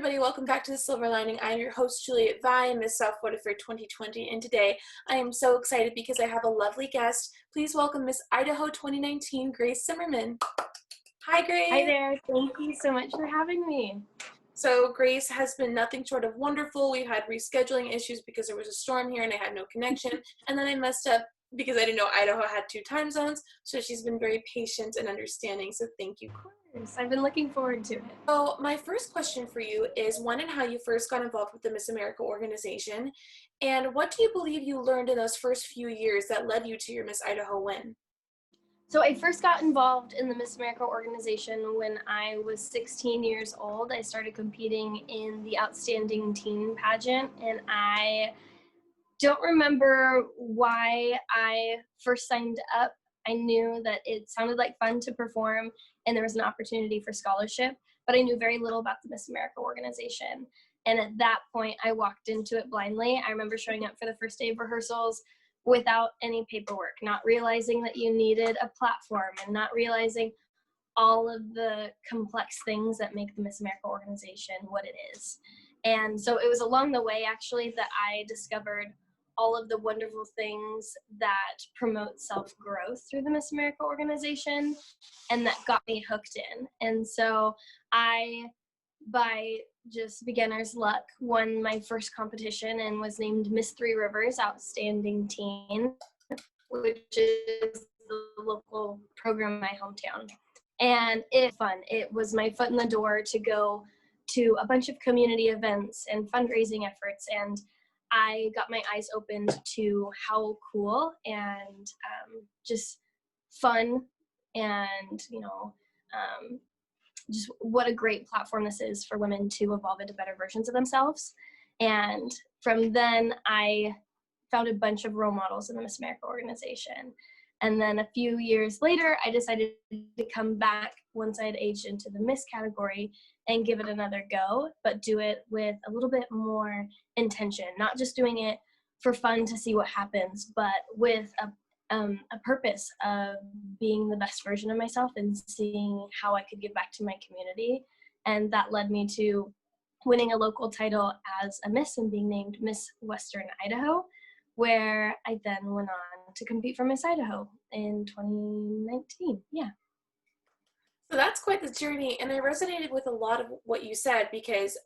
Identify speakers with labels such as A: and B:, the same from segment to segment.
A: everybody, welcome back to The Silver Lining. I'm your host, Juliette Valle, Miss South Florida for 2020, and today I am so excited because I have a lovely guest. Please welcome Miss Idaho 2019, Grace Zimmerman. Hi, Grace.
B: Hi there. Thank you so much for having me.
A: So Grace has been nothing short of wonderful. We had rescheduling issues because there was a storm here and I had no connection, and then I messed up because I didn't know Idaho had 2 time zones, so she's been very patient and understanding, so thank you.
B: Of course. I've been looking forward to it.
A: So my first question for you is when and how you first got involved with the Miss America organization, and what do you believe you learned in those first few years that led you to your Miss Idaho win?
B: So I first got involved in the Miss America organization when I was 16 years old. I started competing in the Outstanding Teen pageant, and I don't remember why I first signed up. I knew that it sounded like fun to perform and there was an opportunity for scholarship, but I knew very little about the Miss America organization. And at that point, I walked into it blindly. I remember showing up for the first day of rehearsals without any paperwork, not realizing that you needed a platform and not realizing all of the complex things that make the Miss America organization what it is. And so it was along the way, actually, that I discovered all of the wonderful things that promote self-growth through the Miss America organization, and that got me hooked in. And so I, by just beginner's luck, won my first competition and was named Miss Three Rivers Outstanding Teen, which is the local program in my hometown. And it's fun. It was my foot in the door to go to a bunch of community events and fundraising efforts, and I got my eyes opened to how cool and just fun and, just what a great platform this is for women to evolve into better versions of themselves. And from then, I found a bunch of role models in the Miss America organization. And then a few years later, I decided to come back once I had aged into the Miss category and give it another go, but do it with a little bit more intention, not just doing it for fun to see what happens, but with a purpose of being the best version of myself and seeing how I could give back to my community. And that led me to winning a local title as a Miss and being named Miss Western Idaho, where I then went on to compete for Miss Idaho in 2019. Yeah.
A: So that's quite the journey, and I resonated with a lot of what you said because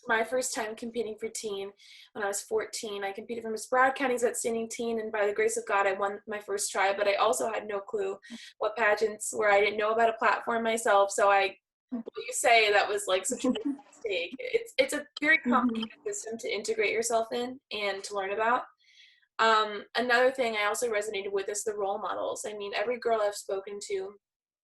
A: my first time competing for teen, when I was 14, I competed for Miss Broward County's Outstanding Teen, and by the grace of God, I won my first try, but I also had no clue what pageants were. I didn't know about a platform myself, so what you say, that was like such a big mistake. It's a very complicated system to integrate yourself in and to learn about. Another thing I also resonated with is the role models. I mean, every girl I've spoken to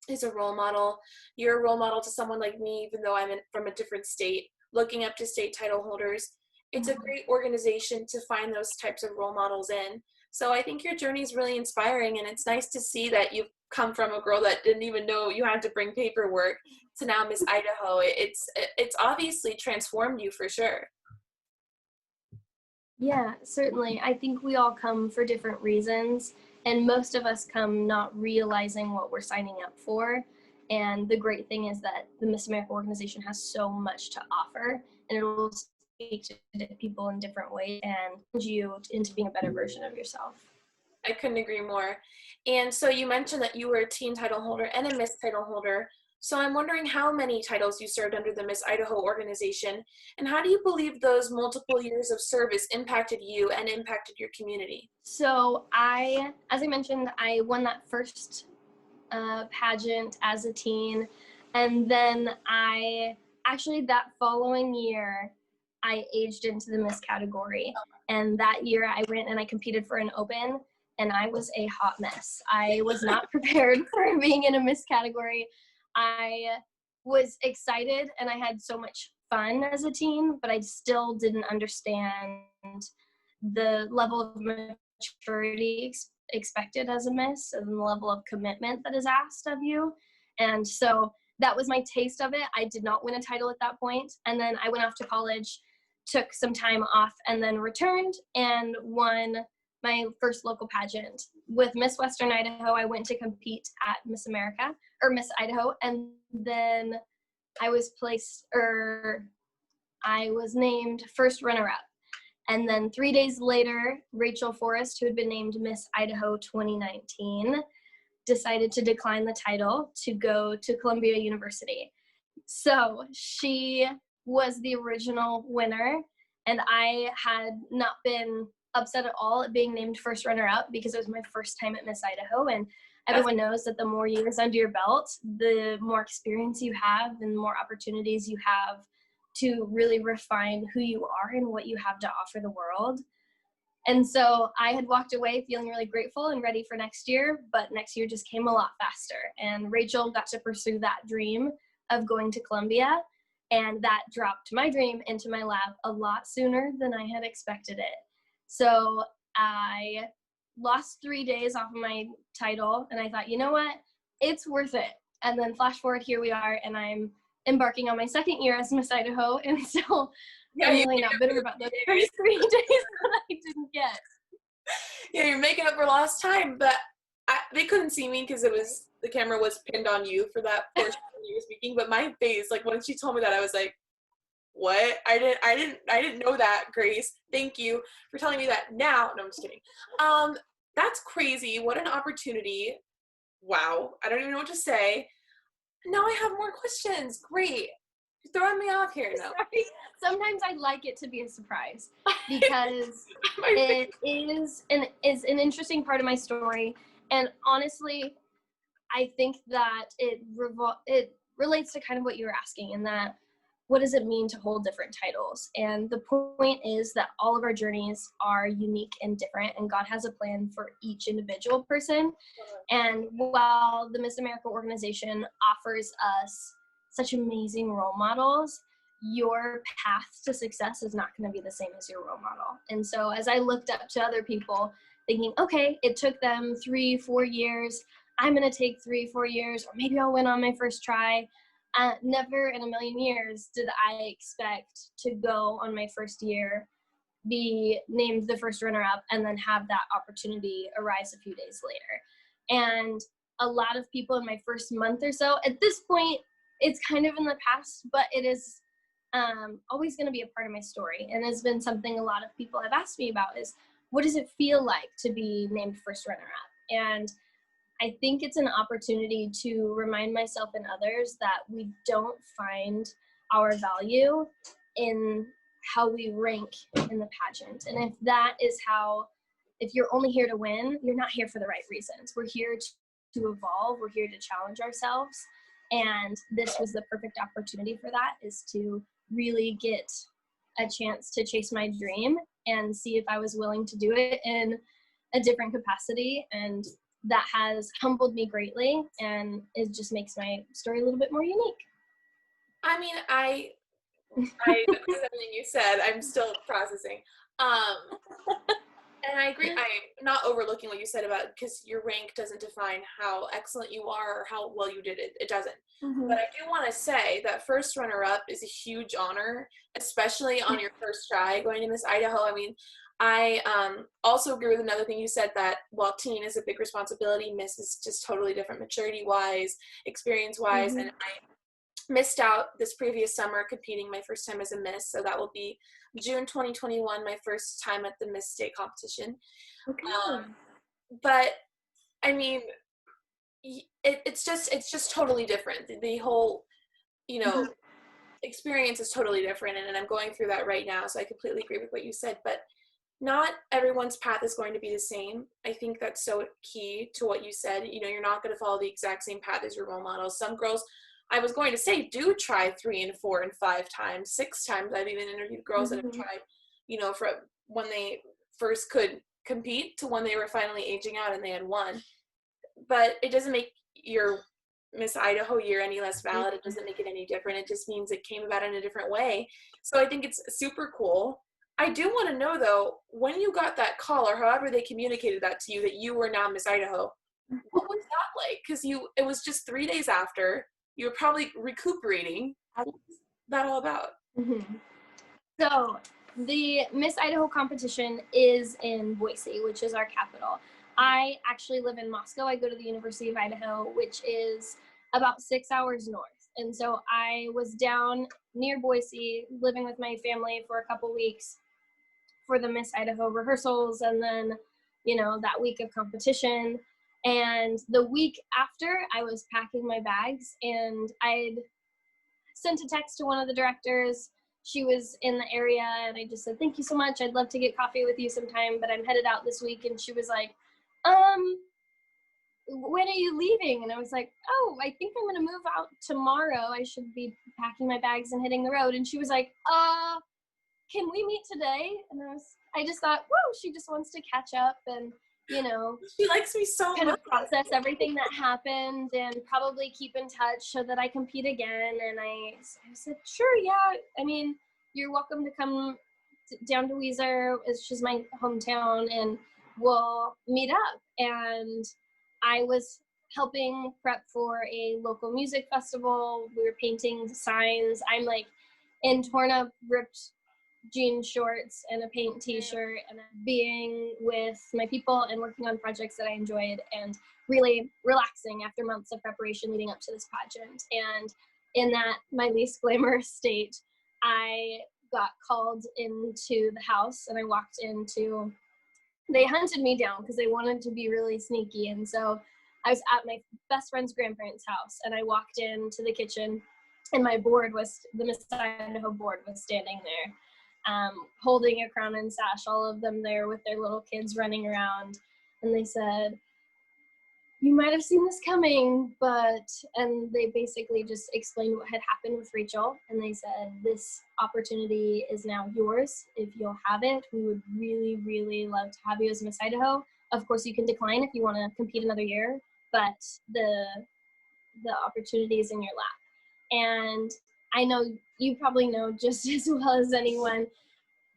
A: is a role model. You're a role model to someone like me, even though I'm from a different state, looking up to state title holders. It's a great organization to find those types of role models in. So I think your journey is really inspiring, and it's nice to see that you've come from a girl that didn't even know you had to bring paperwork to now Miss Idaho. It's obviously transformed you for sure.
B: Yeah, certainly. I think we all come for different reasons, and most of us come not realizing what we're signing up for. And the great thing is that the Miss America organization has so much to offer, and it will speak to people in different ways and push you into being a better version of yourself.
A: I couldn't agree more. And so you mentioned that you were a teen title holder and a Miss title holder. So I'm wondering how many titles you served under the Miss Idaho organization, and how do you believe those multiple years of service impacted you and impacted your community?
B: So as I mentioned, I won that first pageant as a teen, and then that following year, I aged into the Miss category, and that year I went and I competed for an open, and I was a hot mess. I was not prepared for being in a Miss category. I was excited and I had so much fun as a teen, but I still didn't understand the level of maturity expected as a Miss and the level of commitment that is asked of you. And so that was my taste of it. I did not win a title at that point. And then I went off to college, took some time off, and then returned and won my first local pageant. With Miss Western Idaho, I went to compete at Miss America, or Miss Idaho, and then I was placed, I was named first runner-up. And then 3 days later, Rachel Forrest, who had been named Miss Idaho 2019, decided to decline the title to go to Columbia University. So she was the original winner, and I had not been upset at all at being named first runner-up because it was my first time at Miss Idaho, and everyone knows that the more years under your belt, the more experience you have and the more opportunities you have to really refine who you are and what you have to offer the world. And so I had walked away feeling really grateful and ready for next year, but next year just came a lot faster. And Rachel got to pursue that dream of going to Columbia, and that dropped my dream into my lap a lot sooner than I had expected it. So I lost 3 days off of my title, and I thought, you know what, it's worth it. And then flash forward, here we are, and I'm embarking on my second year as Miss Idaho, and so I'm really not bitter about those first 3 days that I didn't get.
A: Yeah, you're making up for lost time, but they couldn't see me because the camera was pinned on you for that portion when you were speaking. But my face, like when she told me that, I was like, "What? I didn't know that, Grace. Thank you for telling me that now." No, I'm just kidding. That's crazy. What an opportunity. Wow. I don't even know what to say. Now I have more questions. Great. You're throwing me off here now.
B: Sorry. Sometimes I like it to be a surprise because it is an interesting part of my story. And honestly, I think that it relates to kind of what you were asking, in that what does it mean to hold different titles? And the point is that all of our journeys are unique and different, and God has a plan for each individual person. And while the Miss America organization offers us such amazing role models, your path to success is not going to be the same as your role model. And so as I looked up to other people thinking, okay, it took them 3-4 years, I'm going to take 3-4 years, or maybe I'll win on my first try. Never in a million years did I expect to go on my first year, be named the first runner-up, and then have that opportunity arise a few days later. And a lot of people in my first month or so, at this point, it's kind of in the past, but it is always going to be a part of my story, and has been something a lot of people have asked me about, is what does it feel like to be named first runner-up? And I think it's an opportunity to remind myself and others that we don't find our value in how we rank in the pageant. And if that is if you're only here to win, you're not here for the right reasons. We're here to evolve. We're here to challenge ourselves. And this was the perfect opportunity for that, is to really get a chance to chase my dream and see if I was willing to do it in a different capacity. And that has humbled me greatly, and it just makes my story a little bit more unique.
A: I mean, I agree with everything you said. I'm still processing. And I agree. I'm not overlooking what you said about, because your rank doesn't define how excellent you are or how well you did it. It doesn't. Mm-hmm. But I do want to say that first runner-up is a huge honor, especially on your first try going to Miss Idaho. I mean, I also agree with another thing you said, that while teen is a big responsibility, Miss is just totally different, maturity-wise, experience-wise, and I missed out this previous summer competing my first time as a Miss, so that will be June 2021, my first time at the Miss State competition. Okay. But I mean, it's just totally different. The whole, experience is totally different, and I'm going through that right now, so I completely agree with what you said. But not everyone's path is going to be the same. I think that's so key to what you said. You're not going to follow the exact same path as your role models. Some girls, I was going to say, do try 3 and 4 and 5 times, 6 times. I've even interviewed girls that have tried, from when they first could compete to when they were finally aging out and they had won. But it doesn't make your Miss Idaho year any less valid. It doesn't make it any different. It just means it came about in a different way. So I think it's super cool. I do want to know, though, when you got that call, or however they communicated that to you, that you were now Miss Idaho, what was that like? Because it was just 3 days after. You were probably recuperating. What was that all about?
B: Mm-hmm. So the Miss Idaho competition is in Boise, which is our capital. I actually live in Moscow. I go to the University of Idaho, which is about 6 hours north. And so I was down near Boise living with my family for a couple weeks for the Miss Idaho rehearsals, and then, that week of competition. And the week after, I was packing my bags, and I'd sent a text to one of the directors. She was in the area, and I just said, thank you so much. I'd love to get coffee with you sometime, but I'm headed out this week. And she was like, when are you leaving? And I was like, oh, I think I'm going to move out tomorrow. I should be packing my bags and hitting the road. And she was like, can we meet today? And I just thought, whoa, she just wants to catch up and,
A: she likes me so
B: kind
A: much.
B: of process everything that happened and probably keep in touch so that I compete again. And I said, sure, yeah. I mean, you're welcome to come down to Weiser, which is my hometown, and we'll meet up. And I was helping prep for a local music festival. We were painting signs. I'm like in torn up, ripped jean shorts and a paint t-shirt, and being with my people and working on projects that I enjoyed and really relaxing after months of preparation leading up to this pageant. And in that, my least glamorous state, I got called into the house, and I walked into, they hunted me down because they wanted to be really sneaky. And so I was at my best friend's grandparents' house, and I walked into the kitchen, and the Miss Idaho board was standing there, holding a crown and sash, all of them there with their little kids running around. And they said, you might have seen this coming, and they basically just explained what had happened with Rachel. And they said, this opportunity is now yours if you'll have it. We would really, really love to have you as Miss Idaho. Of course, you can decline if you want to compete another year, but the opportunity is in your lap. And I know you probably know just as well as anyone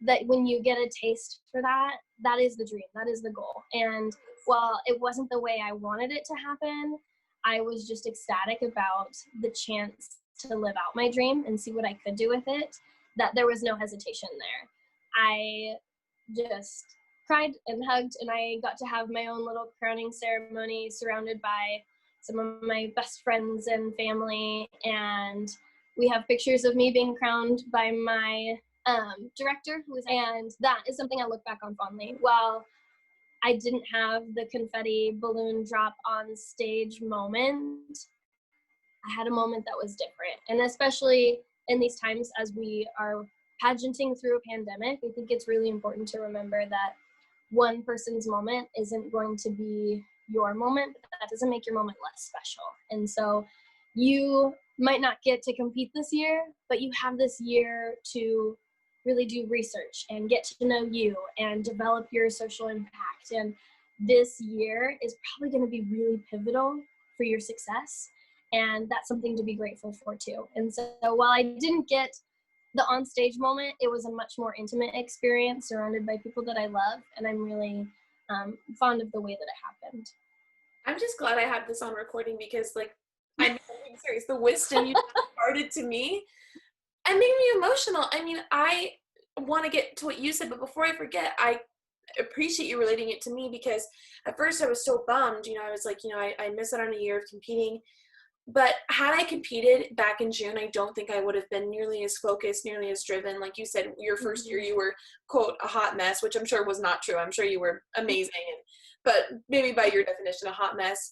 B: that when you get a taste for that, that is the dream, that is the goal. And while it wasn't the way I wanted it to happen, I was just ecstatic about the chance to live out my dream and see what I could do with it, that there was no hesitation there. I just cried and hugged, and I got to have my own little crowning ceremony surrounded by some of my best friends and family. And we have pictures of me being crowned by my director, and that is something I look back on fondly. While I didn't have the confetti balloon drop on stage moment, I had a moment that was different. And especially in these times as we are pageanting through a pandemic, I think it's really important to remember that one person's moment isn't going to be your moment, but that doesn't make your moment less special. And so you might not get to compete this year, but you have this year to really do research and get to know you and develop your social impact. And this year is probably going to be really pivotal for your success. And that's something to be grateful for too. And so while I didn't get the on-stage moment, it was a much more intimate experience surrounded by people that I love. And I'm really fond of the way that it happened.
A: I'm just glad I have this on recording because, I'm being serious. The wisdom you imparted to me and made me emotional. I mean, I want to get to what you said, but before I forget, I appreciate you relating it to me because at first I was so bummed. I was like, I missed out on a year of competing. But had I competed back in June, I don't think I would have been nearly as focused, nearly as driven. Like you said, your first year, you were, quote, a hot mess, which I'm sure was not true. I'm sure you were amazing, but maybe by your definition, a hot mess.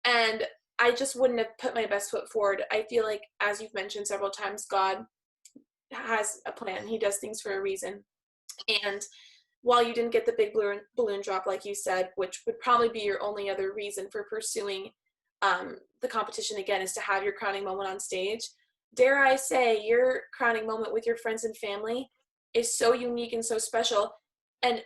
A: And I just wouldn't have put my best foot forward. I feel like, as you've mentioned several times, God has a plan. He does things for a reason. And while you didn't get the big balloon drop, like you said, which would probably be your only other reason for pursuing the competition again, is to have your crowning moment on stage. Dare I say, your crowning moment with your friends and family is so unique and so special. And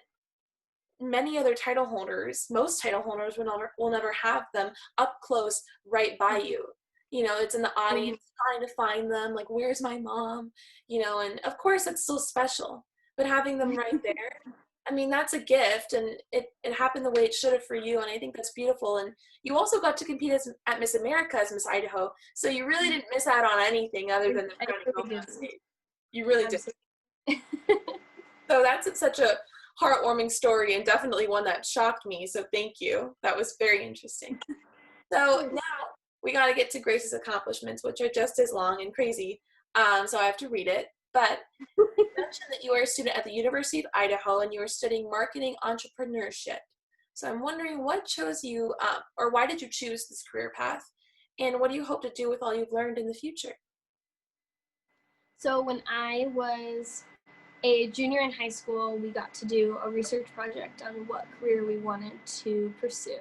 A: many other title holders, most title holders will never have them up close right by you. It's in the audience, trying to find them, like, where's my mom? And of course it's still special, but having them right there, I mean, that's a gift, and it happened the way it should have for you, and I think that's beautiful. And you also got to compete at Miss America as Miss Idaho, so you really didn't miss out on anything other than the crowning moment on stage. You really did. So that's such a heartwarming story, and definitely one that shocked me, so thank you. That was very interesting. So now, we got to get to Grace's accomplishments, which are just as long and crazy. So I have to read it. But you mentioned that you are a student at the University of Idaho and you are studying marketing entrepreneurship. So I'm wondering what chose you, or why did you choose this career path? And what do you hope to do with all you've learned in the future?
B: So when I was a junior in high school, we got to do a research project on what career we wanted to pursue.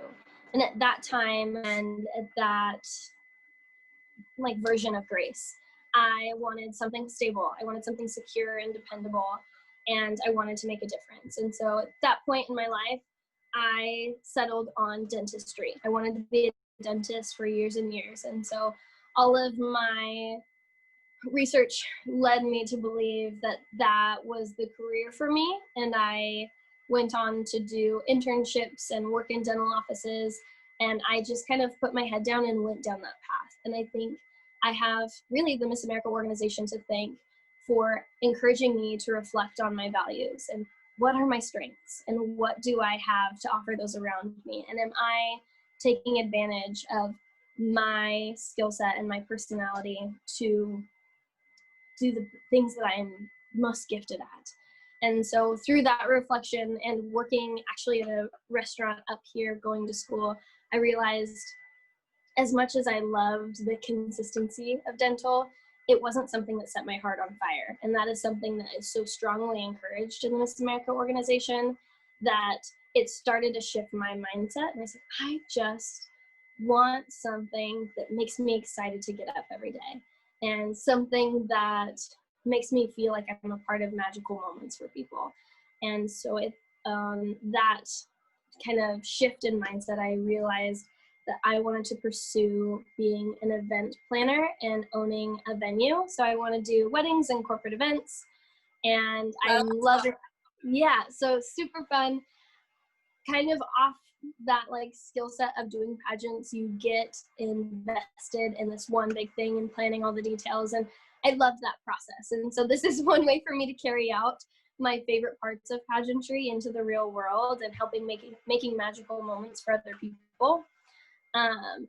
B: And at that time and at that like version of Grace, I wanted something stable. I wanted something secure and dependable, and I wanted to make a difference. And so at that point in my life, I settled on dentistry. I wanted to be a dentist for years and years. And so all of my research led me to believe that that was the career for me. And I went on to do internships and work in dental offices. And I just kind of put my head down and went down that path. And I think I have really the Miss America organization to thank for encouraging me to reflect on my values and what are my strengths and what do I have to offer those around me. And am I taking advantage of my skill set and my personality to do the things that I'm most gifted at. And so through that reflection and working actually at a restaurant up here, going to school, I realized as much as I loved the consistency of dental, it wasn't something that set my heart on fire. And that is something that is so strongly encouraged in the Miss America organization that it started to shift my mindset. And I said, I just want something that makes me excited to get up every day and something that makes me feel like I'm a part of magical moments for people. And so that kind of shift in mindset, I realized that I wanted to pursue being an event planner and owning a venue. So I want to do weddings and corporate events, and I love it. Yeah, so super fun. Kind of off that like skill set of doing pageants, you get invested in this one big thing and planning all the details, and I love that process. And so this is one way for me to carry out my favorite parts of pageantry into the real world and helping making magical moments for other people.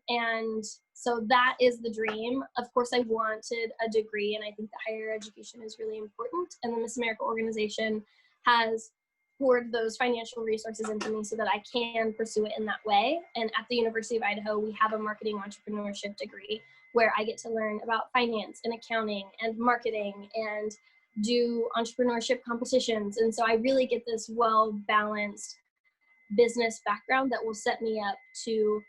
B: And so that is the dream. Of course, I wanted a degree, and I think that higher education is really important. And the Miss America organization has poured those financial resources into me so that I can pursue it in that way. And at the University of Idaho, we have a marketing entrepreneurship degree where I get to learn about finance and accounting and marketing and do entrepreneurship competitions. And so I really get this well-balanced business background that will set me up to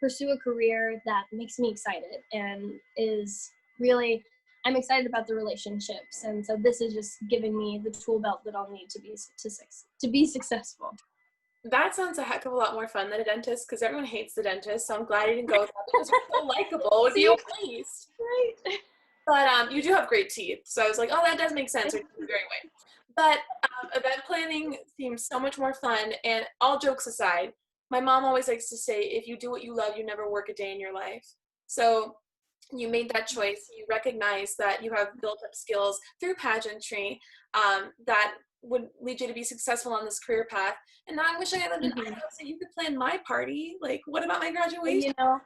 B: pursue a career that makes me excited and is really, I'm excited about the relationships. And so this is just giving me the tool belt that I'll need to be successful.
A: That sounds a heck of a lot more fun than a dentist because everyone hates the dentist. So I'm glad you didn't go with that because you're so likable with you at least.
B: Right.
A: But you do have great teeth. So I was like, oh, that does make sense. You're very way. But event planning seems so much more fun. And all jokes aside, my mom always likes to say, if you do what you love, you never work a day in your life. So you made that choice. You recognize that you have built up skills through pageantry that would lead you to be successful on this career path. And now I wish I had lived in Idaho so you could plan my party. Like, what about my graduation?
B: You know,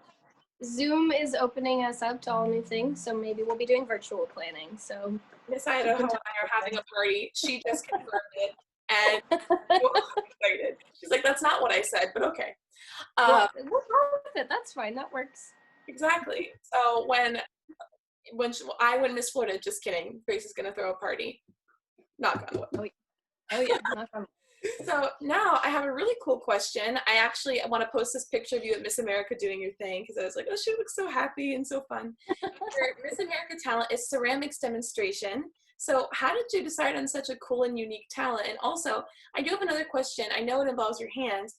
B: Zoom is opening us up to all new things, so maybe we'll be doing virtual planning. So
A: Miss Idaho and I are having a party. She just confirmed it, and we're excited. She's like, "That's not what I said," but okay.
B: Well, what's wrong with it? That's fine. That works.
A: Exactly. So when I win Miss Florida, just kidding. Grace is gonna throw a party. Knock on wood.
B: Oh yeah, knock on wood.
A: So now I have a really cool question. I actually want to post this picture of you at Miss America doing your thing because I was like, oh, she looks so happy and so fun. Your Miss America talent is ceramics demonstration. So how did you decide on such a cool and unique talent? And also, I do have another question. I know it involves your hands.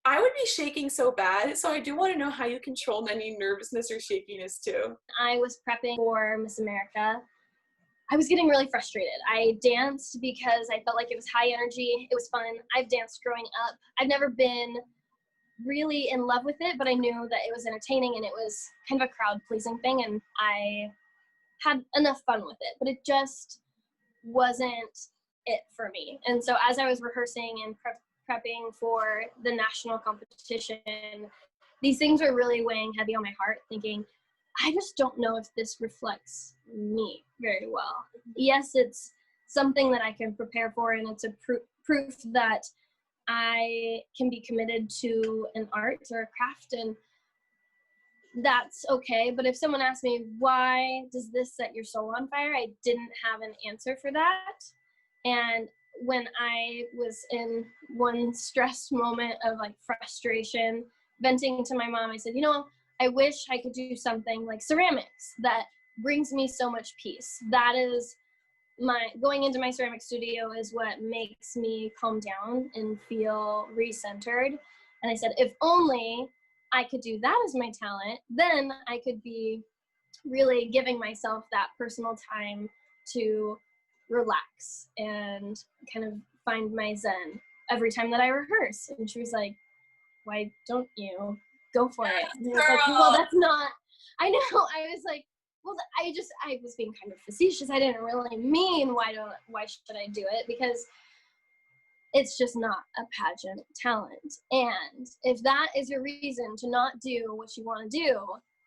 A: I would be shaking so bad, so I do want to know how you controlled any nervousness or shakiness too.
B: I was prepping for Miss America. I was getting really frustrated. I danced because I felt like it was high energy. It was fun. I've danced growing up. I've never been really in love with it, but I knew that it was entertaining and it was kind of a crowd-pleasing thing, and I had enough fun with it, but it just wasn't it for me. And so as I was rehearsing and prepping for the national competition, these things were really weighing heavy on my heart, thinking, I just don't know if this reflects me very well. Yes, it's something that I can prepare for, and it's a proof that I can be committed to an art or a craft, and that's okay. But if someone asked me, why does this set your soul on fire? I didn't have an answer for that. And when I was in one stressed moment of like frustration, venting to my mom, I said, I wish I could do something like ceramics that brings me so much peace. That is going into my ceramic studio is what makes me calm down and feel recentered. And I said, if only I could do that as my talent, then I could be really giving myself that personal time to relax and kind of find my zen every time that I rehearse. And she was like, why don't you go for it? And I was like, well, that's not, I know. I was like, well, I was being kind of facetious. I didn't really mean why should I do it? Because it's just not a pageant talent. And if that is your reason to not do what you want to do,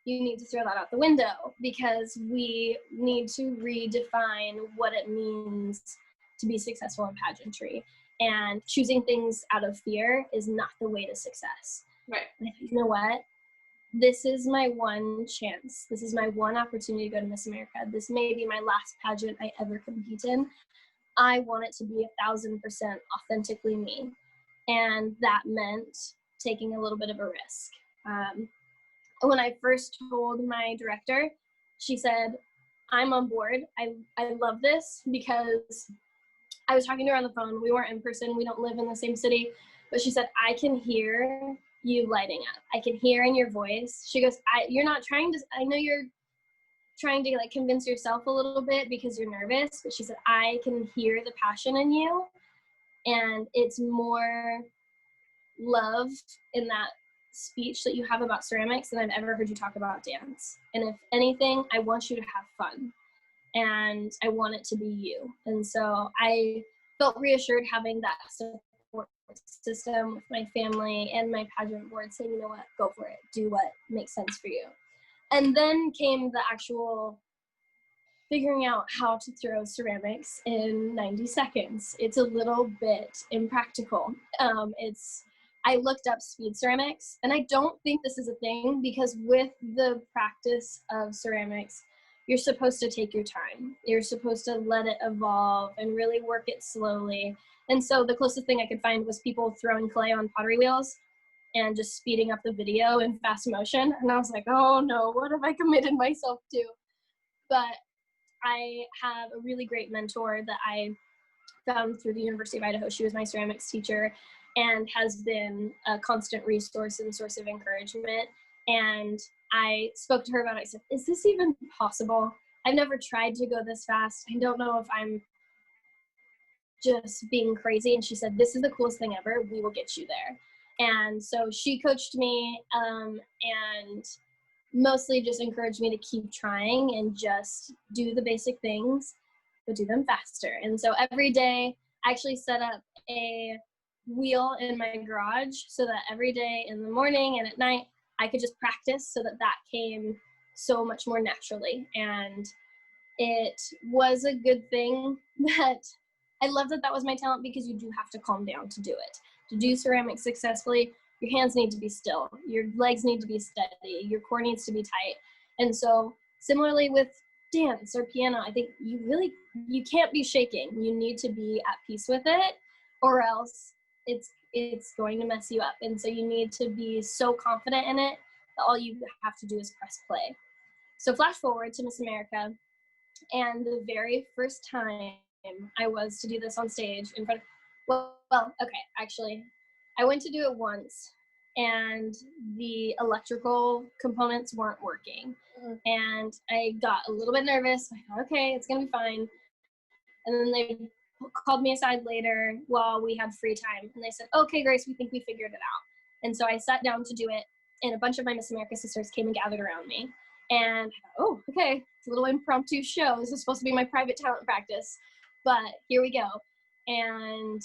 B: you need to throw that out the window, because we need to redefine what it means to be successful in pageantry. And choosing things out of fear is not the way to success.
A: Right.
B: And I think, you know what? This is my one chance. This is my one opportunity to go to Miss America. This may be my last pageant I ever compete in. I want it to be 1,000% authentically me. And that meant taking a little bit of a risk. When I first told my director, she said, I'm on board. I love this, because I was talking to her on the phone. We weren't in person. We don't live in the same city. But she said, I can hear you lighting up. I can hear in your voice. She goes, you're not trying to, I know you're trying to like convince yourself a little bit because you're nervous, but she said, I can hear the passion in you, and it's more love in that speech that you have about ceramics than I've ever heard you talk about dance. And if anything, I want you to have fun, and I want it to be you. And so I felt reassured having that support system with my family and my pageant board saying, you know what, go for it, do what makes sense for you. And then came the actual figuring out how to throw ceramics in 90 seconds. It's a little bit impractical. I looked up speed ceramics, and I don't think this is a thing, because with the practice of ceramics, you're supposed to take your time. You're supposed to let it evolve and really work it slowly. And so the closest thing I could find was people throwing clay on pottery wheels and just speeding up the video in fast motion. And I was like, oh no, what have I committed myself to? But I have a really great mentor that I found through the University of Idaho. She was my ceramics teacher and has been a constant resource and source of encouragement. And I spoke to her about it. I said, is this even possible? I've never tried to go this fast. I don't know if I'm just being crazy. And she said, this is the coolest thing ever. We will get you there. And so she coached me and mostly just encouraged me to keep trying and just do the basic things, but do them faster. And so every day I actually set up a wheel in my garage so that every day in the morning and at night I could just practice, so that came so much more naturally. And it was a good thing that I love that was my talent, because you do have to calm down to do it. To do ceramics successfully, your hands need to be still, your legs need to be steady, your core needs to be tight. And so similarly with dance or piano, I think you can't be shaking. You need to be at peace with it, or else it's going to mess you up. And so you need to be so confident in it that all you have to do is press play. So flash forward to Miss America, and the very first time I was to do this on stage in front of, actually, I went to do it once, and the electrical components weren't working. And I got a little bit nervous. I thought, okay, it's gonna be fine. And then they called me aside later while we had free time, and they said, okay, Grace, we think we figured it out. And so I sat down to do it, and a bunch of my Miss America sisters came and gathered around me. And I thought, oh, okay, it's a little impromptu show. This is supposed to be my private talent practice, but here we go. And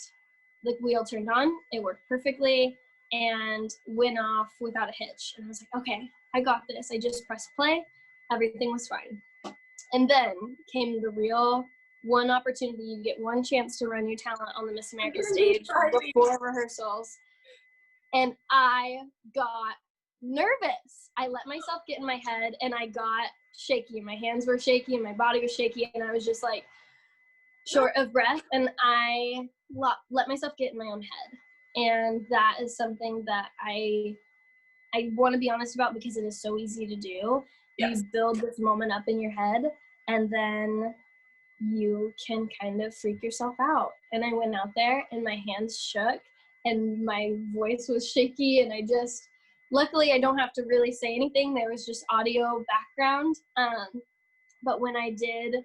B: the wheel turned on, it worked perfectly. and went off without a hitch. And I was like, okay, I got this. I just pressed play. Everything was fine. And then came the real one opportunity. You get one chance to run your talent on the Miss America stage before rehearsals. And I got nervous. I let myself get in my head and I got shaky. My hands were shaky and my body was shaky. And I was just like short of breath. And I let myself get in my own head. And that is something that I want to be honest about, because it is so easy to do.
A: Yes.
B: You build this moment up in your head and then you can kind of freak yourself out. And I went out there and my hands shook and my voice was shaky, and luckily I don't have to really say anything. There was just audio background. But when I did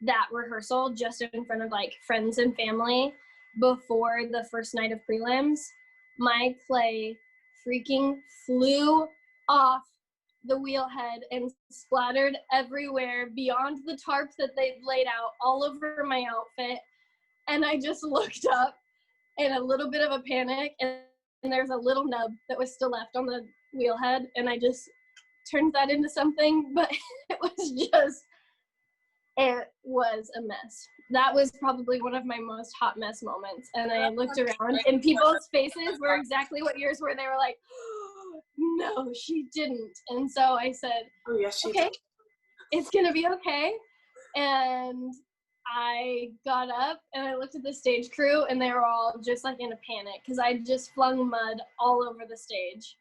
B: that rehearsal just in front of like friends and family before the first night of prelims, my clay freaking flew off the wheel head and splattered everywhere beyond the tarp that they'd laid out all over my outfit. And I just looked up in a little bit of a panic, and there's a little nub that was still left on the wheel head, and I just turned that into something. But it was a mess. That was probably one of my most hot mess moments. And I looked around and people's faces were exactly what yours were. They were like, oh, no, she didn't. And so I said,
A: oh, yes, she
B: okay,
A: did.
B: it's going to be okay. And I got up and I looked at the stage crew, and they were all just like in a panic because I just flung mud all over the stage.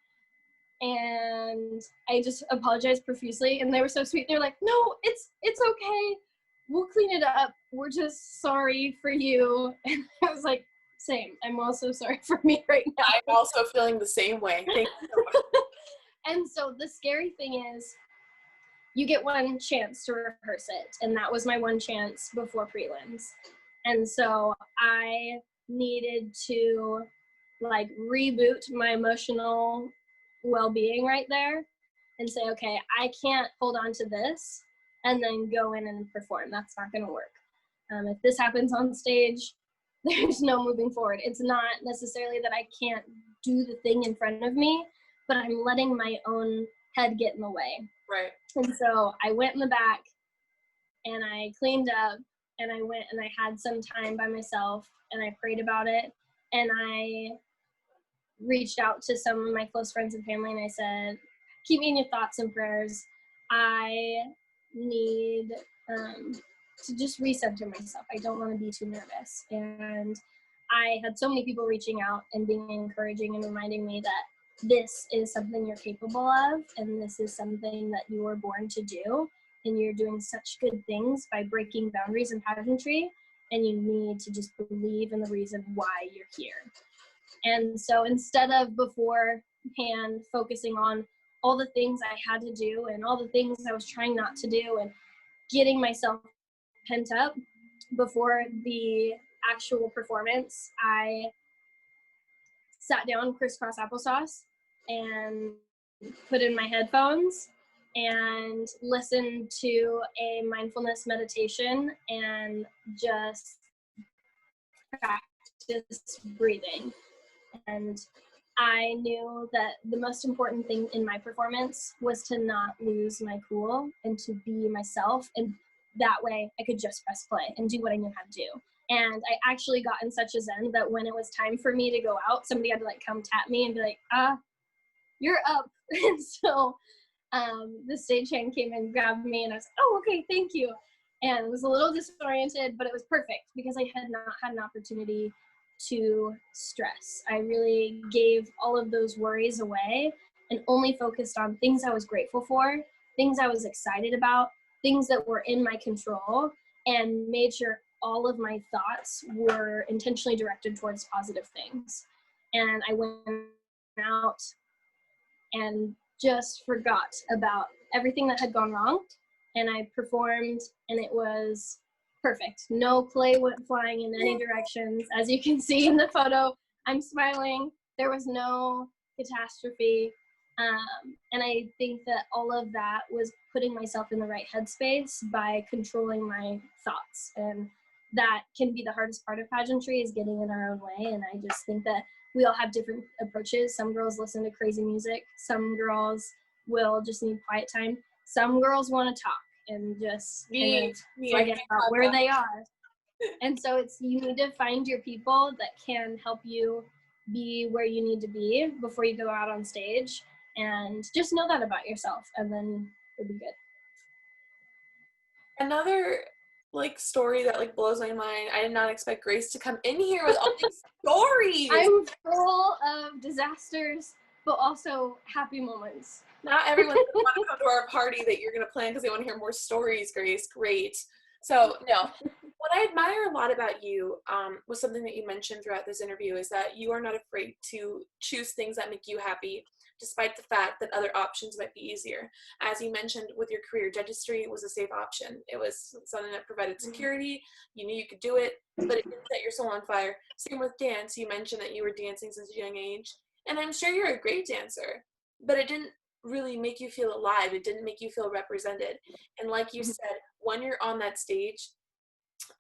B: And I just apologized profusely, and they were so sweet. They're like, no, it's okay. We'll clean it up. We're just sorry for you. And I was like, same. I'm also sorry for me right now.
A: I'm also feeling the same way. Thank you so much.
B: And so the scary thing is you get one chance to rehearse it. And that was my one chance before prelims. And so I needed to like reboot my emotional well-being right there and say, okay, I can't hold on to this and then go in and perform. That's not going to work. If this happens on stage, there's no moving forward. It's not necessarily that I can't do the thing in front of me, but I'm letting my own head get in the way.
A: Right.
B: And so I went in the back and I cleaned up, and I went and I had some time by myself and I prayed about it, and I reached out to some of my close friends and family, and I said, keep me in your thoughts and prayers. I need to just recenter myself. I don't want to be too nervous. And I had so many people reaching out and being encouraging and reminding me that this is something you're capable of, and this is something that you were born to do, and you're doing such good things by breaking boundaries in pageantry, and you need to just believe in the reason why you're here. And so instead of beforehand focusing on all the things I had to do and all the things I was trying not to do and getting myself pent up before the actual performance, I sat down crisscross applesauce and put in my headphones and listened to a mindfulness meditation and just practice breathing. And I knew that the most important thing in my performance was to not lose my cool and to be myself. And that way I could just press play and do what I knew how to do. And I actually got in such a zen that when it was time for me to go out, somebody had to like come tap me and be like, you're up. And so the stagehand came and grabbed me, and I was like, oh, okay, thank you. And was a little disoriented, but it was perfect because I had not had an opportunity to stress. I really gave all of those worries away and only focused on things I was grateful for, things I was excited about, things that were in my control, and made sure all of my thoughts were intentionally directed towards positive things. And I went out and just forgot about everything that had gone wrong, and I performed, and it was perfect. No clay went flying in any directions. As you can see in the photo, I'm smiling. There was no catastrophe. And I think that all of that was putting myself in the right headspace by controlling my thoughts. And that can be the hardest part of pageantry, is getting in our own way. And I just think that we all have different approaches. Some girls listen to crazy music. Some girls will just need quiet time. Some girls want to talk and just kind of forget about where they are. And so you need to find your people that can help you be where you need to be before you go out on stage, and just know that about yourself, and then it'll be good.
A: Another like story that like blows my mind. I did not expect Grace to come in here with all these stories.
B: I'm full of disasters, but also happy moments.
A: Not everyone's going to want to come to our party that you're going to plan because they want to hear more stories, Grace. Great. So, no. What I admire a lot about you was something that you mentioned throughout this interview, is that you are not afraid to choose things that make you happy, despite the fact that other options might be easier. As you mentioned with your career, dentistry was a safe option. It was something that provided security. You knew you could do it, but it didn't set your soul on fire. Same with dance. You mentioned that you were dancing since a young age, and I'm sure you're a great dancer, but it didn't really make you feel alive. It didn't make you feel represented. And like you said, when you're on that stage,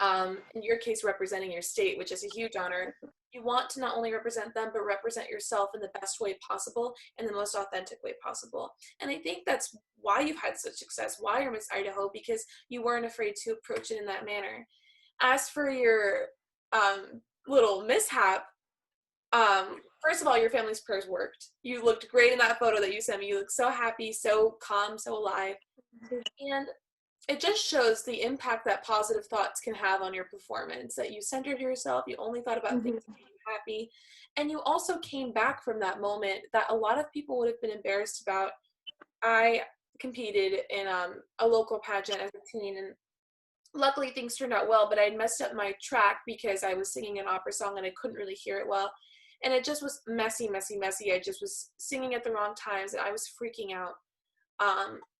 A: in your case representing your state, which is a huge honor, you want to not only represent them, but represent yourself in the best way possible and the most authentic way possible. And I think that's why you've had such success, why you're Miss Idaho, because you weren't afraid to approach it in that manner. As for your little mishap, first of all, your family's prayers worked. You looked great in that photo that you sent me. You look so happy, so calm, so alive. And it just shows the impact that positive thoughts can have on your performance, that you centered yourself, you only thought about things that made you happy, and you also came back from that moment that a lot of people would have been embarrassed about. I competed in a local pageant as a teen, and luckily things turned out well, but I had messed up my track because I was singing an opera song and I couldn't really hear it well, and it just was messy. I just was singing at the wrong times, and I was freaking out.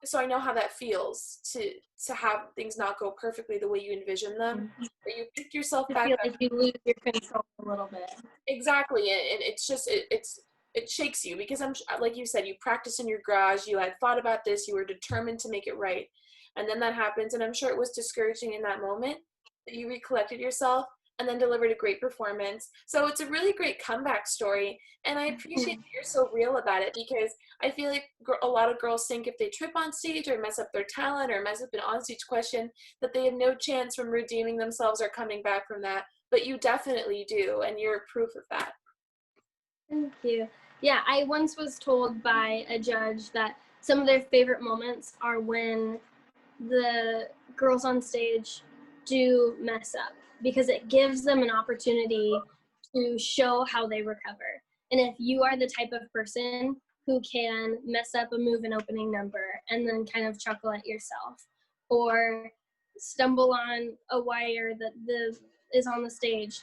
A: So I know how that feels to have things not go perfectly the way you envision them, but you pick yourself back
B: feel
A: up.
B: like you lose your control a little bit.
A: Exactly, and it's just it shakes you because like you said, you practiced in your garage, you had thought about this, you were determined to make it right, and then that happens, and I'm sure it was discouraging in that moment, but you recollected yourself and then delivered a great performance. So it's a really great comeback story, and I appreciate that you're so real about it, because I feel like a lot of girls think if they trip on stage or mess up their talent or mess up an onstage question, that they have no chance from redeeming themselves or coming back from that, but you definitely do, and you're proof of that.
B: Thank you. Yeah, I once was told by a judge that some of their favorite moments are when the girls on stage do mess up, because it gives them an opportunity to show how they recover. And if you are the type of person who can mess up a move and opening number and then kind of chuckle at yourself, or stumble on a wire that is on the stage,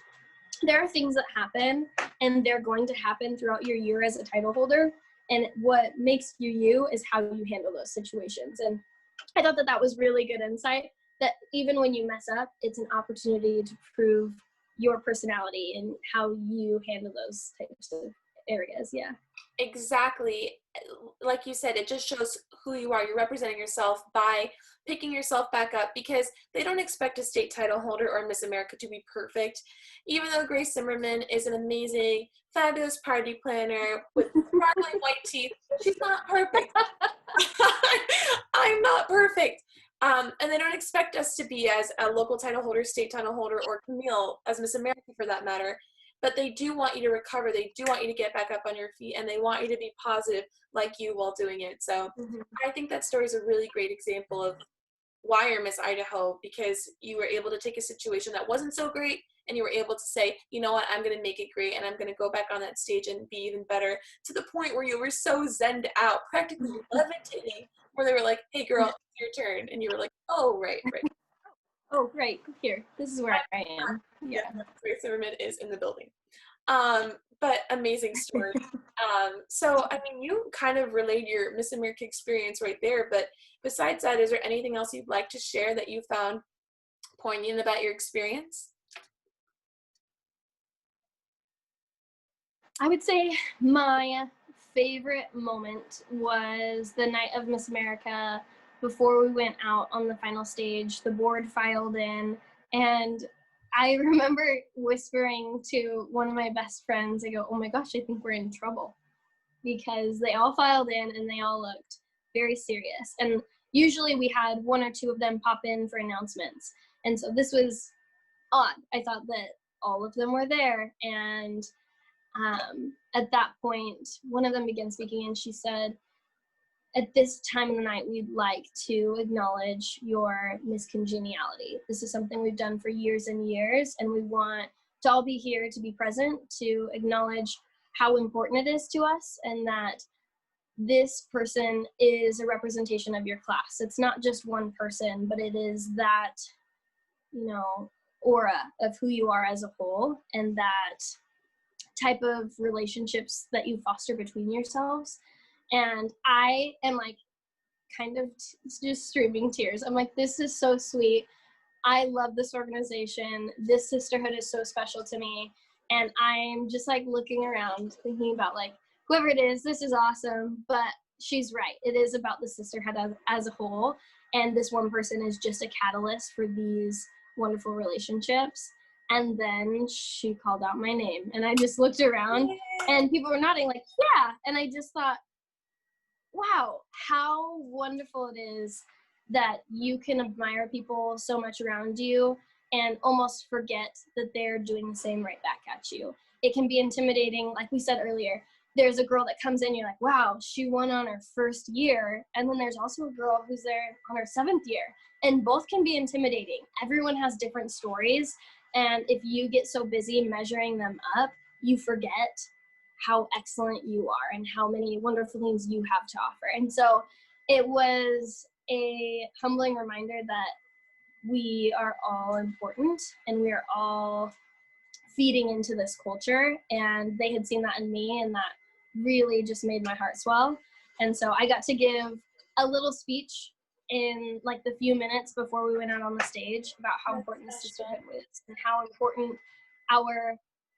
B: there are things that happen, and they're going to happen throughout your year as a title holder. And what makes you you is how you handle those situations. And I thought that was really good insight, that even when you mess up, it's an opportunity to prove your personality and how you handle those types of areas. Yeah.
A: Exactly. Like you said, it just shows who you are. You're representing yourself by picking yourself back up, because they don't expect a state title holder or Miss America to be perfect. Even though Grace Zimmerman is an amazing, fabulous party planner with sparkling white teeth, she's not perfect. I'm not perfect. And they don't expect us to be as a local title holder, state title holder, or Camille as Miss America for that matter. But they do want you to recover. They do want you to get back up on your feet, and they want you to be positive like you while doing it. So I think that story is a really great example of why you're Miss Idaho, because you were able to take a situation that wasn't so great, and you were able to say, you know what, I'm going to make it great, and I'm going to go back on that stage and be even better, to the point where you were so zenned out, practically levitating, where they were like, hey girl, it's your turn. And you were like, oh, right.
B: Oh, right, here. This is where I am.
A: Yeah, Grace Zimmerman is in the building. But amazing story. So, I mean, you kind of relayed your Miss America experience right there, but besides that, is there anything else you'd like to share that you found poignant about your experience?
B: I would say my favorite moment was the night of Miss America. Before we went out on the final stage, the board filed in, and I remember whispering to one of my best friends, I go, oh my gosh, I think we're in trouble, because they all filed in and they all looked very serious. And usually we had one or two of them pop in for announcements. And so this was odd. I thought that all of them were there. And at that point, one of them began speaking, and she said, at this time of the night, we'd like to acknowledge your miscongeniality. This is something we've done for years and years, and we want to all be here to be present, to acknowledge how important it is to us, and that this person is a representation of your class. It's not just one person, but it is that, you know, aura of who you are as a whole, and that type of relationships that you foster between yourselves. And I am like kind of just streaming tears. I'm like, this is so sweet. I love this organization. This sisterhood is so special to me. And I'm just like looking around thinking about like, whoever it is, this is awesome. But she's right. It is about the sisterhood as a whole. And this one person is just a catalyst for these wonderful relationships. And then she called out my name. And I just looked around and people were nodding like, yeah. And I just thought, wow, how wonderful it is that you can admire people so much around you and almost forget that they're doing the same right back at you. It can be intimidating. Like we said earlier, there's a girl that comes in, you're like, wow, she won on her first year. And then there's also a girl who's there on her 7th year. And both can be intimidating. Everyone has different stories. And if you get so busy measuring them up, you forget how excellent you are and how many wonderful things you have to offer. And so it was a humbling reminder that we are all important and we are all feeding into this culture. And they had seen that in me, and that really just made my heart swell. And so I got to give a little speech in like the few minutes before we went out on the stage about how important the sisterhood is and how important our,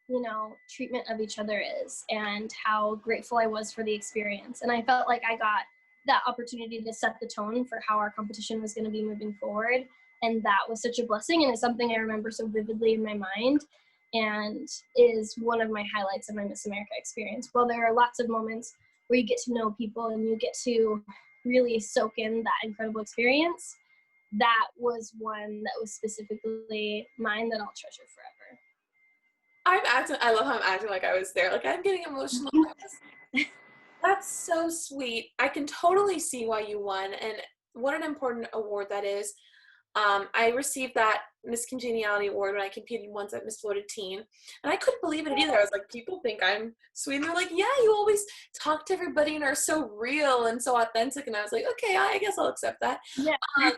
B: you know, treatment of each other is, and how grateful I was for the experience. And I felt like I got that opportunity to set the tone for how our competition was going to be moving forward. And that was such a blessing, and it's something I remember so vividly in my mind, and is one of my highlights of my Miss America experience. Well, there are lots of moments where you get to know people and you get to really soak in that incredible experience. That was one that was specifically mine that I'll treasure forever.
A: I love how I'm acting like I was there. Like, I'm getting emotional. That's so sweet. I can totally see why you won, and what an important award that is. I received that Miss Congeniality Award when I competed once at Miss Floated Teen, and I couldn't believe it either. I was like, people think I'm sweet, and they're like, yeah, you always talk to everybody and are so real and so authentic, and I was like, okay, I guess I'll accept that.
B: Yeah.
A: Like,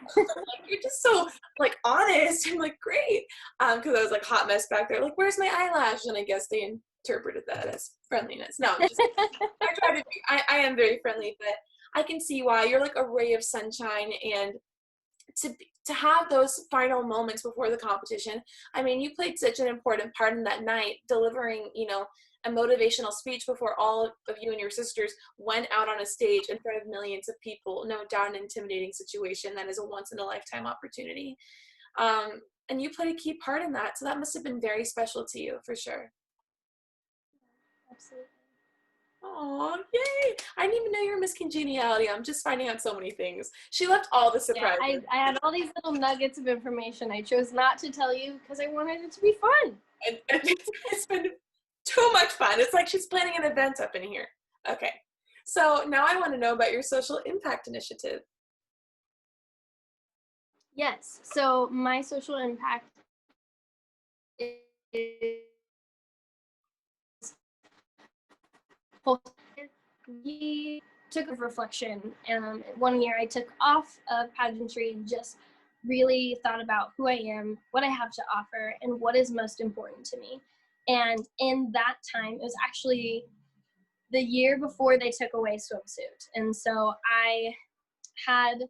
A: you're just so like honest. I'm like, great, because I was like hot mess back there, like, where's my eyelash? And I guess they interpreted that as friendliness. No, I'm just I try to be, I am very friendly, but I can see why you're like a ray of sunshine. And to have those final moments before the competition, I mean, you played such an important part in that night, delivering, you know, a motivational speech before all of you and your sisters went out on a stage in front of millions of people. No doubt an intimidating situation that is a once in a lifetime opportunity. And you played a key part in that, so that must have been very special to you, for sure.
B: Absolutely.
A: Oh, yay! I didn't even know you were Miss Congeniality. I'm just finding out so many things. She left all the surprises.
B: Yeah, I had all these little nuggets of information. I chose not to tell you because I wanted it to be fun.
A: And it's been too much fun. It's like she's planning an event up in here. Okay, so now I want to know about your social impact initiative.
B: Yes, so my social impact is we took a reflection. One year I took off of pageantry and just really thought about who I am, what I have to offer, and what is most important to me. And in that time, it was actually the year before they took away swimsuit. And so I had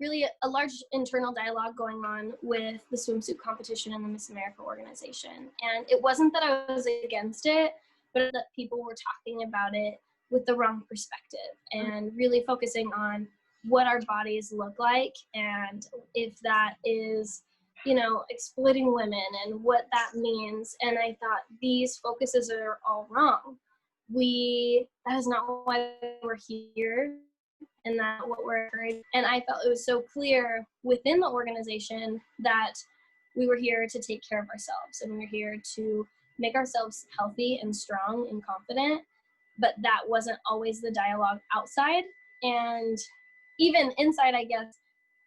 B: really a large internal dialogue going on with the swimsuit competition and the Miss America organization. And it wasn't that I was against it, but that people were talking about it with the wrong perspective and really focusing on what our bodies look like, and if that is exploiting women and what that means. And I thought these focuses are all wrong. That is not why we're here, and that's what we're encouraged. And I felt it was so clear within the organization that we were here to take care of ourselves, and we were here to make ourselves healthy and strong and confident. But that wasn't always the dialogue outside. And even inside, I guess,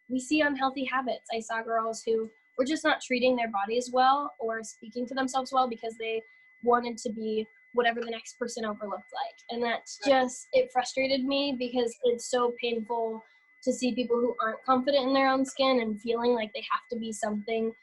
B: we see unhealthy habits. I saw girls who were just not treating their bodies well or speaking to themselves well because they wanted to be whatever the next person over looked like. And that's just, it frustrated me because it's so painful to see people who aren't confident in their own skin and feeling like they have to be something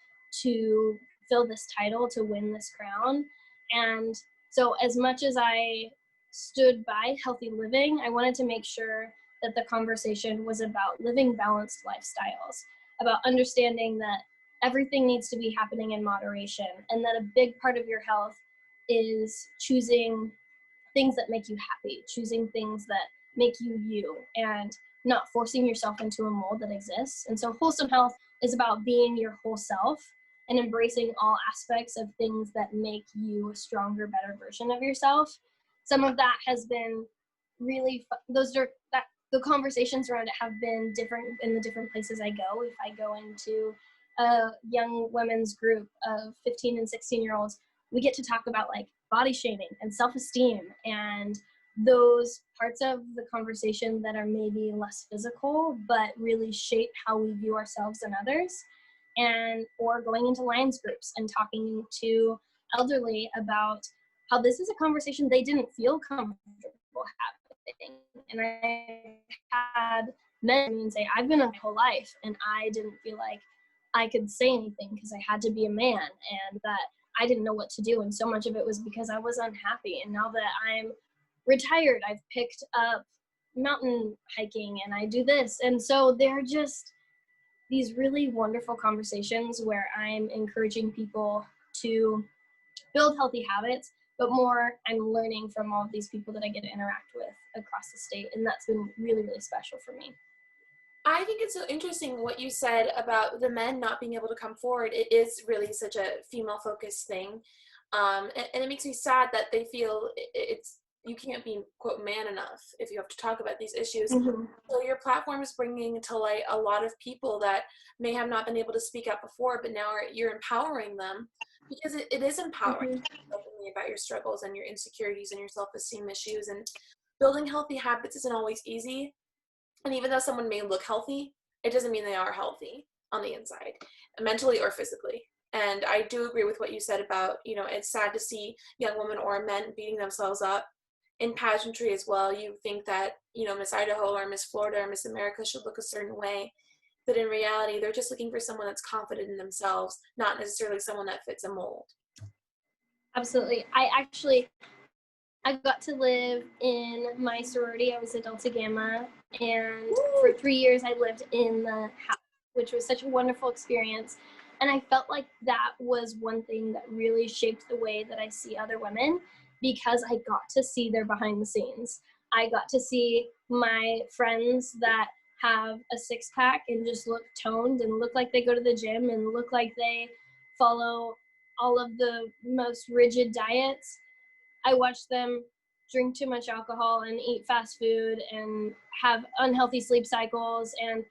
B: to fill this title, to win this crown. And so as much as I stood by healthy living, I wanted to make sure that the conversation was about living balanced lifestyles, about understanding that everything needs to be happening in moderation, and that a big part of your health is choosing things that make you happy, choosing things that make you you, and not forcing yourself into a mold that exists. And so wholesome health is about being your whole self and embracing all aspects of things that make you a stronger, better version of yourself. Some of that has been really, the conversations around it have been different in the different places I go. If I go into a young women's group of 15 and 16-year-olds, we get to talk about like body shaming and self-esteem and those parts of the conversation that are maybe less physical but really shape how we view ourselves and others. And or going into Lions groups and talking to elderly about how this is a conversation they didn't feel comfortable having. And I had men say, I've been my whole life and I didn't feel like I could say anything because I had to be a man, and that I didn't know what to do. And so much of it was because I was unhappy. And now that I'm retired, I've picked up mountain hiking and I do this. And so they're just these really wonderful conversations where I'm encouraging people to build healthy habits, but more I'm learning from all of these people that I get to interact with across the state. And that's been really, really special for me.
A: I think it's so interesting what you said about the men not being able to come forward. It is really such a female-focused thing, and it makes me sad that they feel it's you can't be quote man enough if you have to talk about these issues.
B: Mm-hmm.
A: So your platform is bringing to light a lot of people that may have not been able to speak up before, but now you're empowering them, because it is empowering
B: Mm-hmm.
A: to talk openly about your struggles and your insecurities and your self-esteem issues. And building healthy habits isn't always easy. And even though someone may look healthy, it doesn't mean they are healthy on the inside, mentally or physically. And I do agree with what you said about, it's sad to see young women or men beating themselves up in pageantry as well. You think that, Miss Idaho or Miss Florida or Miss America should look a certain way. But in reality, they're just looking for someone that's confident in themselves, not necessarily someone that fits a mold.
B: Absolutely. I got to live in my sorority. I was a Delta Gamma, and for 3 years I lived in the house, which was such a wonderful experience. And I felt like that was one thing that really shaped the way that I see other women, because I got to see their behind the scenes. I got to see my friends that have a six-pack and just look toned and look like they go to the gym and look like they follow all of the most rigid diets. I watch them drink too much alcohol and eat fast food and have unhealthy sleep cycles and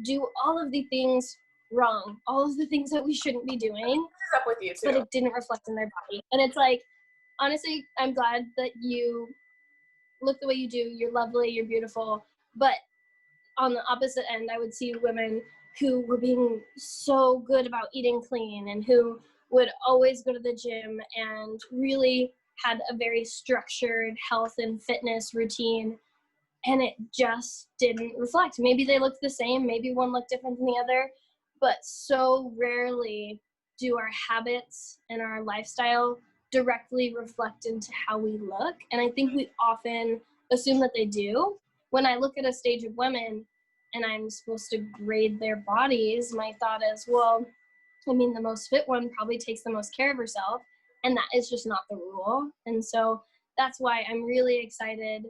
B: do all of the things wrong, all of the things that we shouldn't be doing.
A: What's up with you too?
B: But it didn't reflect in their body. And it's like, honestly, I'm glad that you look the way you do. You're lovely, you're beautiful. But on the opposite end, I would see women who were being so good about eating clean and who would always go to the gym and really had a very structured health and fitness routine, and it just didn't reflect. Maybe they looked the same, maybe one looked different than the other, but so rarely do our habits and our lifestyle directly reflect into how we look. And I think we often assume that they do. When I look at a stage of women and I'm supposed to grade their bodies, my thought is, well, I mean, the most fit one probably takes the most care of herself, and that is just not the rule. And so that's why I'm really excited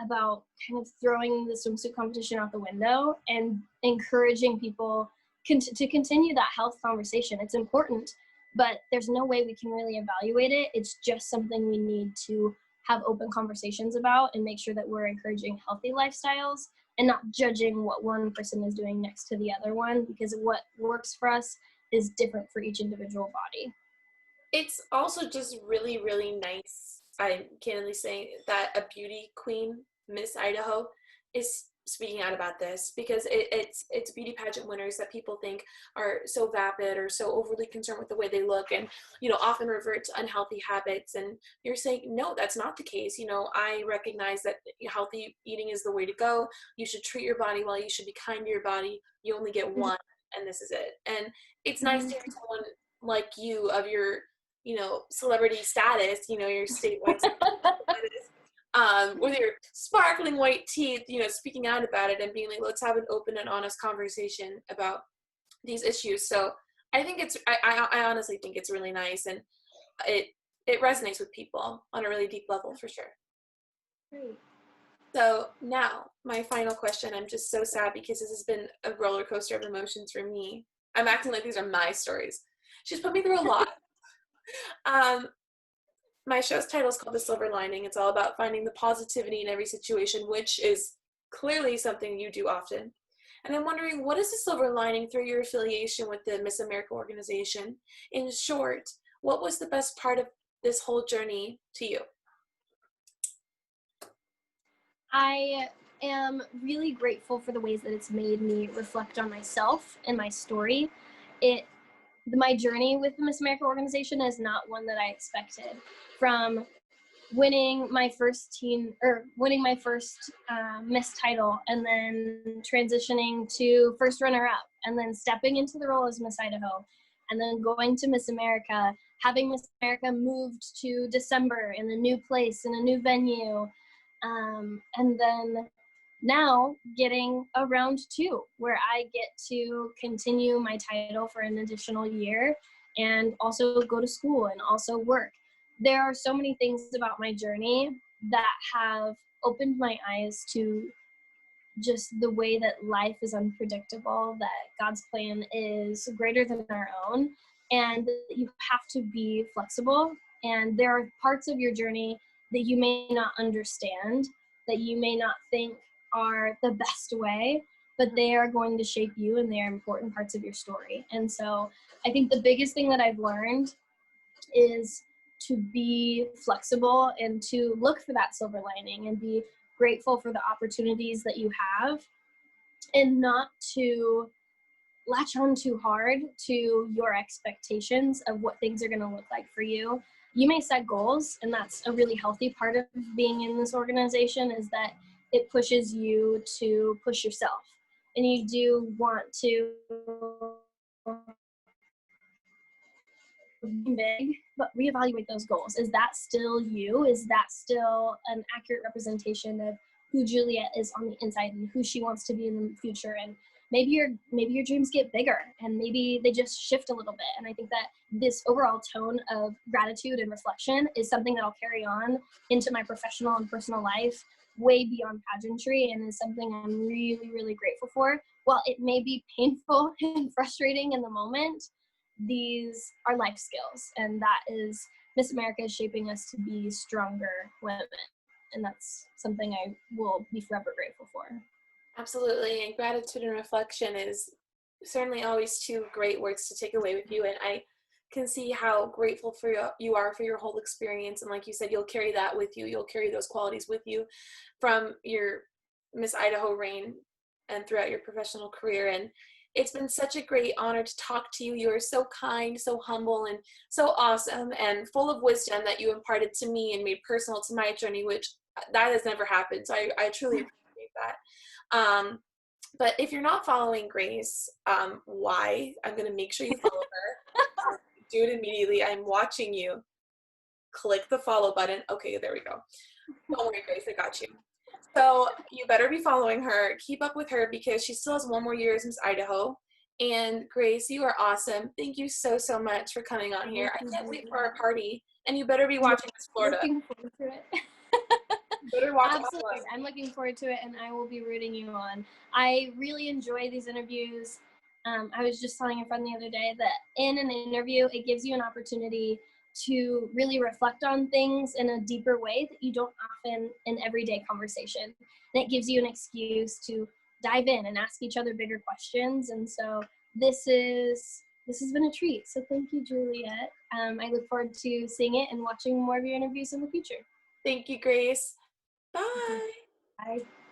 B: about kind of throwing the swimsuit competition out the window and encouraging people to continue that health conversation. It's important, but there's no way we can really evaluate it. It's just something we need to have open conversations about and make sure that we're encouraging healthy lifestyles and not judging what one person is doing next to the other one, because what works for us is different for each individual body.
A: It's also just really, really nice, I'm candidly saying, that a beauty queen, Miss Idaho, is speaking out about this, because it's beauty pageant winners that people think are so vapid or so overly concerned with the way they look, and often revert to unhealthy habits. And you're saying, no, that's not the case. I recognize that healthy eating is the way to go. You should treat your body well. You should be kind to your body. You only get one, and this is it. And it's nice to hear someone like you, of your celebrity status, your statewide status, with your sparkling white teeth, speaking out about it and being like, let's have an open and honest conversation about these issues. So I think I honestly think it's really nice, and it resonates with people on a really deep level, for sure.
B: Great.
A: So now, my final question. I'm just so sad because this has been a roller coaster of emotions for me. I'm acting like these are my stories. She's put me through a lot. My show's title is called The Silver Lining. It's all about finding the positivity in every situation, which is clearly something you do often. And I'm wondering, what is the silver lining through your affiliation with the Miss America organization? In short, what was the best part of this whole journey to you?
B: I am really grateful for the ways that it's made me reflect on myself and my story. My journey with the Miss America organization is not one that I expected. From winning my first Miss title, and then transitioning to first runner-up, and then stepping into the role as Miss Idaho, and then going to Miss America, having Miss America moved to December in a new place, in a new venue, and then now getting a round 2 where I get to continue my title for an additional year and also go to school and also work. There are so many things about my journey that have opened my eyes to just the way that life is unpredictable, that God's plan is greater than our own, and that you have to be flexible. And there are parts of your journey that you may not understand, that you may not think are the best way, but they are going to shape you, and they are important parts of your story. And so I think the biggest thing that I've learned is to be flexible and to look for that silver lining and be grateful for the opportunities that you have, and not to latch on too hard to your expectations of what things are going to look like for you. You may set goals, and that's a really healthy part of being in this organization, is that it pushes you to push yourself. And you do want to big, but reevaluate those goals. Is that still you? Is that still an accurate representation of who Juliette is on the inside and who she wants to be in the future? And maybe your dreams get bigger, and maybe they just shift a little bit. And I think that this overall tone of gratitude and reflection is something that I'll carry on into my professional and personal life, way beyond pageantry, and is something I'm really, really grateful for. While it may be painful and frustrating in the moment, these are life skills, and that is Miss America is shaping us to be stronger women, and that's something I will be forever grateful for.
A: Absolutely, and gratitude and reflection is certainly always two great words to take away with you, and I can see how grateful you are for your whole experience. And like you said, you'll carry that with you. You'll carry those qualities with you from your Miss Idaho reign and throughout your professional career. And it's been such a great honor to talk to you. You are so kind, so humble, and so awesome, and full of wisdom that you imparted to me and made personal to my journey, which that has never happened. So I truly appreciate that. But if you're not following Grace, why? I'm going to make sure you follow her. Do it immediately. I'm watching you. Click the follow button. Okay, there we go. Don't worry, Grace, I got you. So you better be following her. Keep up with her because she still has one more year as Miss Idaho. And Grace, you are awesome. Thank you so, so much for coming on here. I can't wait for our party. And you better be watching Miss Florida.
B: Looking forward to it.
A: Better watch
B: Absolutely. I'm looking forward to it, and I will be rooting you on. I really enjoy these interviews. I was just telling a friend the other day that in an interview, it gives you an opportunity to really reflect on things in a deeper way that you don't often in everyday conversation. And it gives you an excuse to dive in and ask each other bigger questions. And so this has been a treat. So thank you, Juliette. I look forward to seeing it and watching more of your interviews in the future.
A: Thank you, Grace.
B: Okay.
A: Bye.
B: Bye.